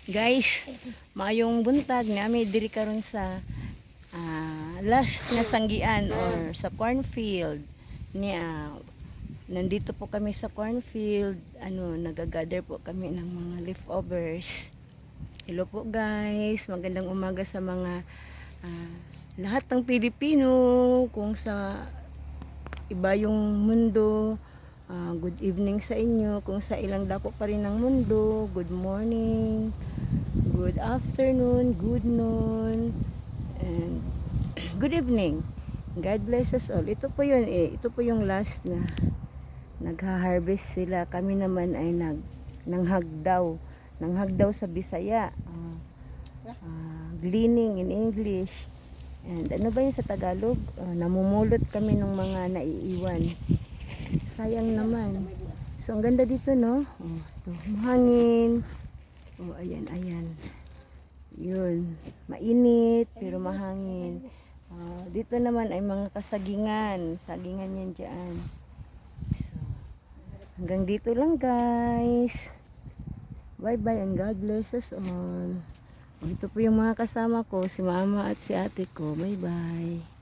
Guys, maayong buntag nami diri karon sa last na sanggian or sa cornfield niya. Nandito po kami sa cornfield, nagagather po kami ng mga leftovers. Hello po guys, magandang umaga sa mga lahat ng Pilipino kung sa iba yung mundo. Good evening sa inyo. Kung sa ilang dako pa rin ng mundo, good morning, good afternoon, good noon, and good evening. God bless us all. Ito po yun ito po yung last na nagha-harvest sila. Kami naman ay nanghagdaw sa Bisaya. Gleaning in English. And ano ba yun sa Tagalog? Namumulot kami ng mga naiiwan. Sayang naman. So, ang ganda dito, no? Ito, mahangin. Ayan. Yun. Mainit, pero mahangin. Dito naman ay mga kasagingan. Sagingan yan dyan. So, hanggang dito lang, guys. Bye-bye and God bless us all. Ito po yung mga kasama ko, si mama at si ate ko. Bye-bye.